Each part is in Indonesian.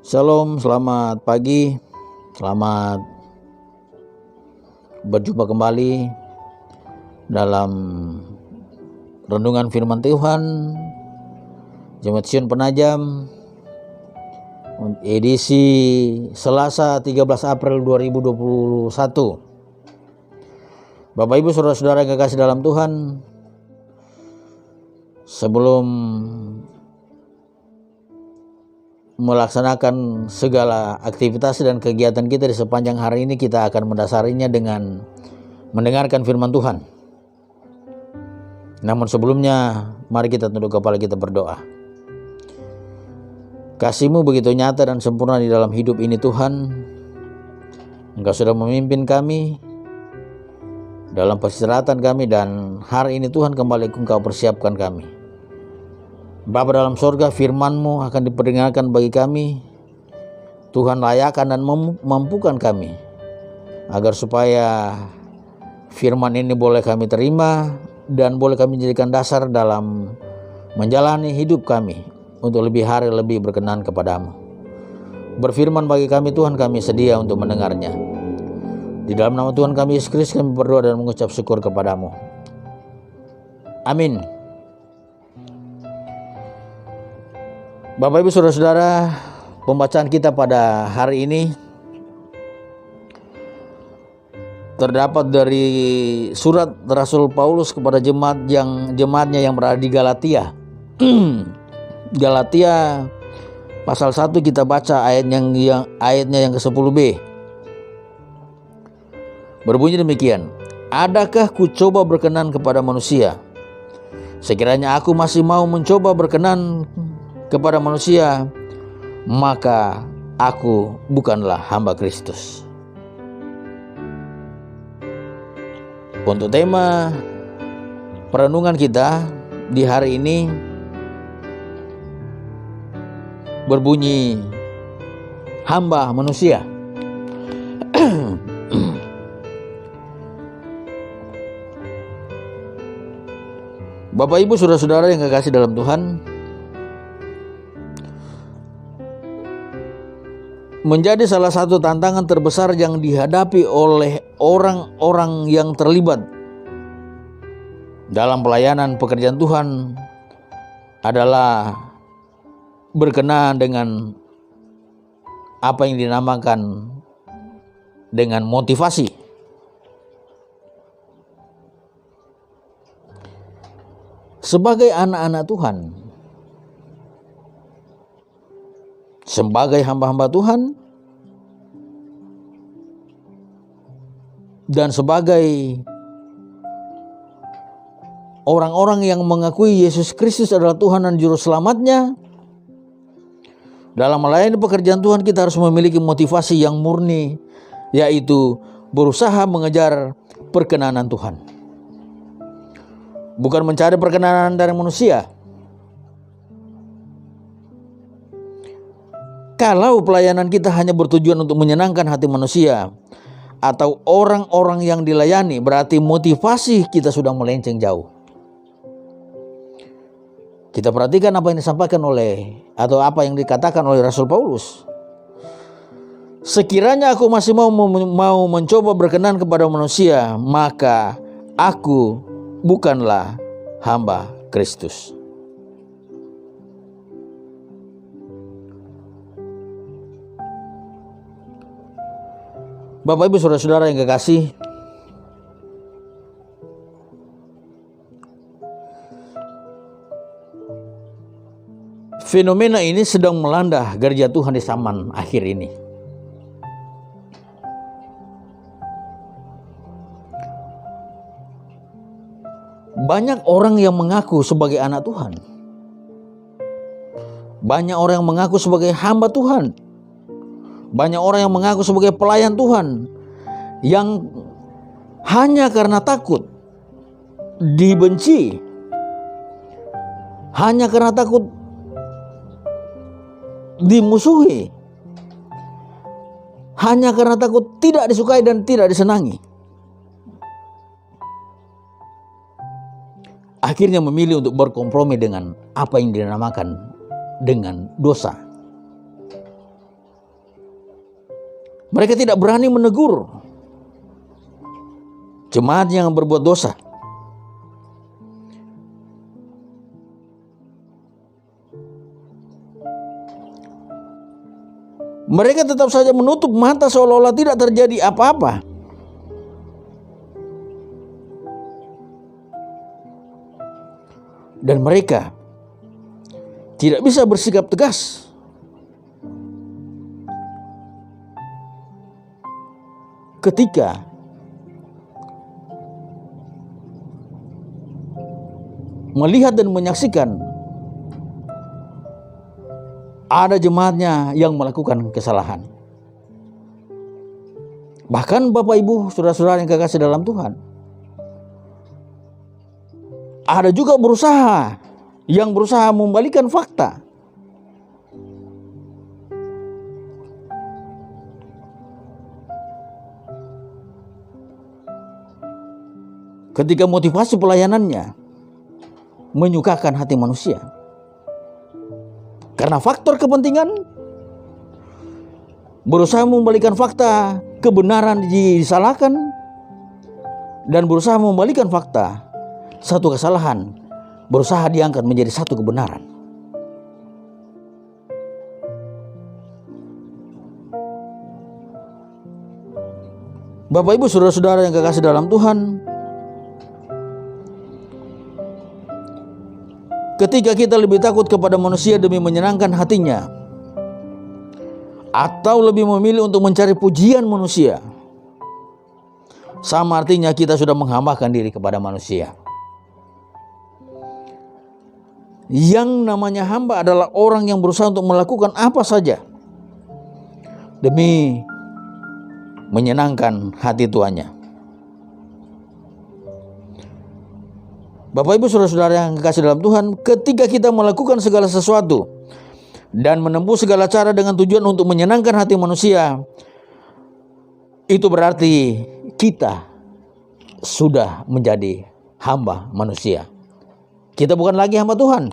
Shalom, selamat pagi, selamat berjumpa kembali dalam renungan firman Tuhan Jemaat Sion Penajam edisi Selasa 13 April 2021. Bapak Ibu Saudara-saudara yang kekasih dalam Tuhan, sebelum melaksanakan segala aktivitas dan kegiatan kita di sepanjang hari ini, kita akan mendasarinya dengan mendengarkan firman Tuhan. Namun sebelumnya, mari kita tunduk kepala kita berdoa. Kasih-Mu begitu nyata dan sempurna di dalam hidup ini Tuhan. Engkau sudah memimpin kami dalam peristirahatan kami, dan hari ini Tuhan kembali Engkau persiapkan kami. Bapa dalam sorga, firman-Mu akan diperdengarkan bagi kami. Tuhan layakan dan mampukan kami, agar supaya firman ini boleh kami terima dan boleh kami jadikan dasar dalam menjalani hidup kami untuk lebih hari lebih berkenan kepadamu. Berfirman bagi kami Tuhan, kami sedia untuk mendengarnya. Di dalam nama Tuhan kami Yesus Kristus kami berdoa dan mengucap syukur kepadamu. Amin. Bapak Ibu Saudara-saudara, pembacaan kita pada hari ini terdapat dari surat Rasul Paulus kepada jemaatnya yang berada di Galatia. Galatia pasal 1, kita baca ayatnya yang ke-10b. Berbunyi demikian: adakah ku coba berkenan kepada manusia? Sekiranya aku masih mau mencoba berkenan kepada manusia, maka aku bukanlah hamba Kristus. Untuk tema perenungan kita di hari ini berbunyi hamba manusia. Bapak Ibu Saudara-saudara yang kekasih dalam Tuhan, menjadi salah satu tantangan terbesar yang dihadapi oleh orang-orang yang terlibat dalam pelayanan pekerjaan Tuhan adalah berkenaan dengan apa yang dinamakan dengan motivasi. Sebagai anak-anak Tuhan, sebagai hamba-hamba Tuhan, dan sebagai orang-orang yang mengakui Yesus Kristus adalah Tuhan dan Juru Selamatnya, dalam melayani pekerjaan Tuhan kita harus memiliki motivasi yang murni, yaitu berusaha mengejar perkenanan Tuhan. Bukan mencari perkenanan dari manusia. Kalau pelayanan kita hanya bertujuan untuk menyenangkan hati manusia atau orang-orang yang dilayani, berarti motivasi kita sudah melenceng jauh. Kita perhatikan apa yang disampaikan atau apa yang dikatakan oleh Rasul Paulus. Sekiranya aku masih mau mencoba berkenan kepada manusia, maka aku bukanlah hamba Kristus. Bapak Ibu Saudara-saudara yang kekasih, fenomena ini sedang melanda gereja Tuhan di zaman akhir ini. Banyak orang yang mengaku sebagai anak Tuhan. Banyak orang yang mengaku sebagai hamba Tuhan. Banyak orang yang mengaku sebagai pelayan Tuhan, yang hanya karena takut dibenci, hanya karena takut dimusuhi, hanya karena takut tidak disukai dan tidak disenangi, akhirnya memilih untuk berkompromi dengan apa yang dinamakan dengan dosa. Mereka tidak berani menegur jemaat yang berbuat dosa. Mereka tetap saja menutup mata seolah-olah tidak terjadi apa-apa. Dan mereka tidak bisa bersikap tegas. Ketika melihat dan menyaksikan ada jemaatnya yang melakukan kesalahan. Bahkan Bapak Ibu, saudara-saudara yang kekasih dalam Tuhan, ada juga yang berusaha membalikan fakta. Ketika motivasi pelayanannya menyukakan hati manusia. Karena faktor kepentingan, berusaha membalikan fakta kebenaran disalahkan, dan berusaha membalikan fakta satu kesalahan berusaha diangkat menjadi satu kebenaran. Bapak Ibu saudara-saudara yang kekasih dalam Tuhan, ketika kita lebih takut kepada manusia demi menyenangkan hatinya, atau lebih memilih untuk mencari pujian manusia, sama artinya kita sudah menghambakan diri kepada manusia. Yang namanya hamba adalah orang yang berusaha untuk melakukan apa saja demi menyenangkan hati tuannya. Bapak Ibu saudara-saudara yang kekasih dalam Tuhan, ketika kita melakukan segala sesuatu dan menempuh segala cara dengan tujuan untuk menyenangkan hati manusia, itu berarti kita sudah menjadi hamba manusia. Kita bukan lagi hamba Tuhan.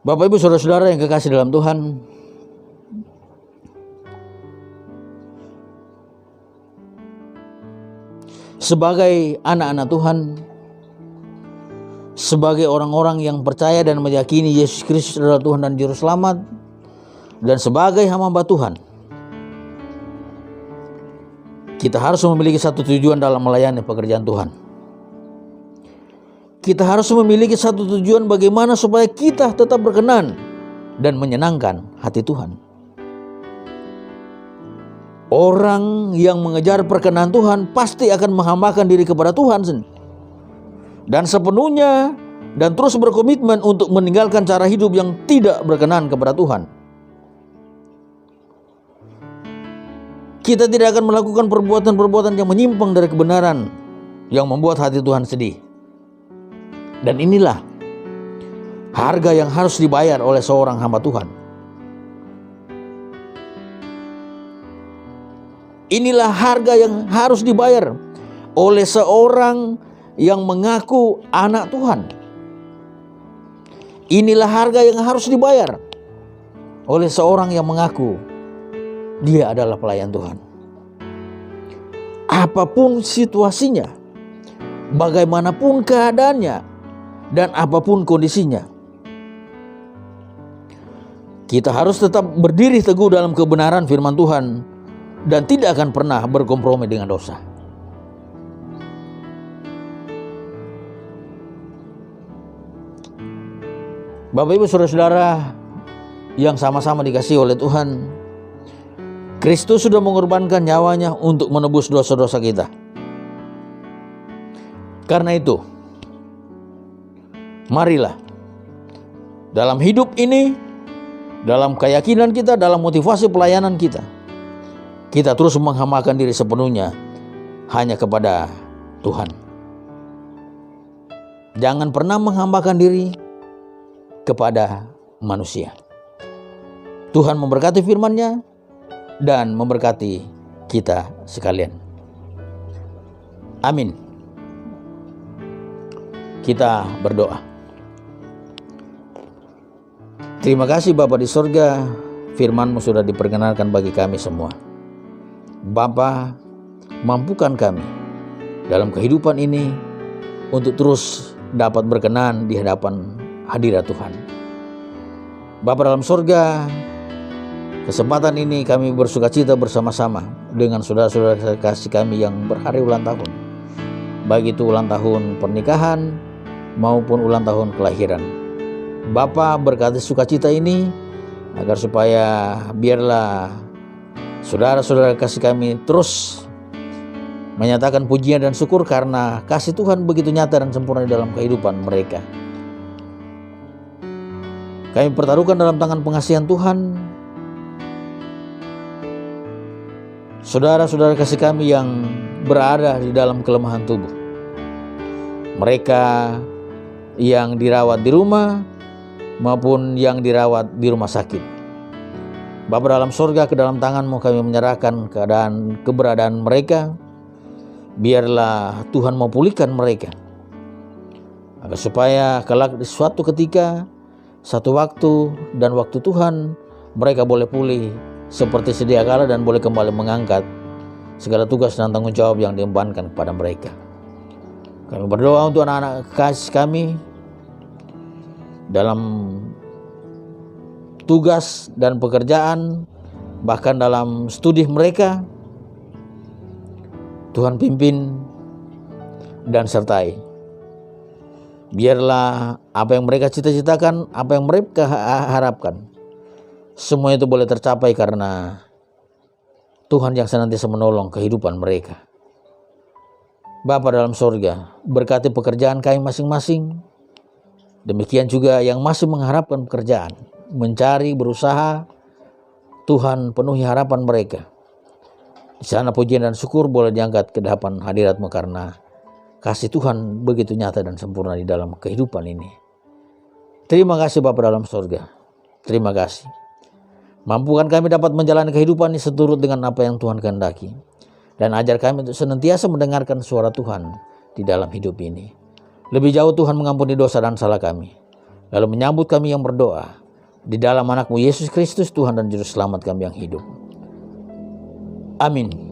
Bapak Ibu saudara-saudara yang kekasih dalam Tuhan, sebagai anak-anak Tuhan, sebagai orang-orang yang percaya dan meyakini Yesus Kristus adalah Tuhan dan Juru Selamat, dan sebagai hamba Tuhan, kita harus memiliki satu tujuan dalam melayani pekerjaan Tuhan. Kita harus memiliki satu tujuan bagaimana supaya kita tetap berkenan dan menyenangkan hati Tuhan. Orang yang mengejar perkenan Tuhan pasti akan menghambakan diri kepada Tuhan dan sepenuhnya dan terus berkomitmen untuk meninggalkan cara hidup yang tidak berkenan kepada Tuhan. Kita tidak akan melakukan perbuatan-perbuatan yang menyimpang dari kebenaran yang membuat hati Tuhan sedih. Dan inilah harga yang harus dibayar oleh seorang hamba Tuhan. Inilah harga yang harus dibayar oleh seorang yang mengaku anak Tuhan. Inilah harga yang harus dibayar oleh seorang yang mengaku dia adalah pelayan Tuhan. Apapun situasinya, bagaimanapun keadaannya, dan apapun kondisinya, kita harus tetap berdiri teguh dalam kebenaran firman Tuhan dan tidak akan pernah berkompromi dengan dosa. Bapak Ibu saudara-saudara yang sama-sama dikasihi oleh Tuhan, Kristus sudah mengorbankan nyawanya untuk menebus dosa-dosa kita. Karena itu, marilah dalam hidup ini, dalam keyakinan kita, dalam motivasi pelayanan kita, kita terus menghambakan diri sepenuhnya hanya kepada Tuhan. Jangan pernah menghambakan diri kepada manusia. Tuhan memberkati firman-Nya dan memberkati kita sekalian. Amin. Kita berdoa. Terima kasih Bapa di sorga, firman-Mu sudah diperkenalkan bagi kami semua. Bapa, mampukan kami dalam kehidupan ini untuk terus dapat berkenan di hadapan hadirat Tuhan. Bapa dalam sorga, kesempatan ini kami bersukacita bersama-sama dengan saudara-saudara kasih kami yang berhari ulang tahun, baik itu ulang tahun pernikahan maupun ulang tahun kelahiran. Bapa, berkati sukacita ini agar supaya biarlah saudara-saudara kasih kami terus menyatakan pujian dan syukur karena kasih Tuhan begitu nyata dan sempurna di dalam kehidupan mereka. Kami pertaruhkan dalam tangan pengasihan Tuhan saudara-saudara kasih kami yang berada di dalam kelemahan tubuh. Mereka yang dirawat di rumah maupun yang dirawat di rumah sakit. Bapa dalam sorga, ke dalam tangan-Mu kami menyerahkan keberadaan mereka. Biarlah Tuhan mau pulihkan mereka, agar supaya kelak di suatu ketika, satu waktu dan waktu Tuhan, mereka boleh pulih seperti sedia kala dan boleh kembali mengangkat segala tugas dan tanggung jawab yang diembankan kepada mereka. Kami berdoa untuk anak-anak kasih kami dalam tugas dan pekerjaan, bahkan dalam studi mereka. Tuhan pimpin dan sertai. Biarlah apa yang mereka cita-citakan, apa yang mereka harapkan, semua itu boleh tercapai karena Tuhan yang senantiasa menolong kehidupan mereka. Bapa dalam sorga, berkati pekerjaan kami masing-masing. Demikian juga yang masih mengharapkan pekerjaan, mencari, berusaha, Tuhan penuhi harapan mereka. Di sana pujian dan syukur boleh diangkat ke hadapan hadirat-Mu karena kasih Tuhan begitu nyata dan sempurna di dalam kehidupan ini. Terima kasih Bapa dalam sorga. Terima kasih. Mampukan kami dapat menjalani kehidupan ini seturut dengan apa yang Tuhan kehendaki. Dan ajar kami untuk senantiasa mendengarkan suara Tuhan di dalam hidup ini. Lebih jauh Tuhan mengampuni dosa dan salah kami. Lalu menyambut kami yang berdoa di dalam anak-Mu Yesus Kristus, Tuhan dan Juru Selamat kami yang hidup. Amin.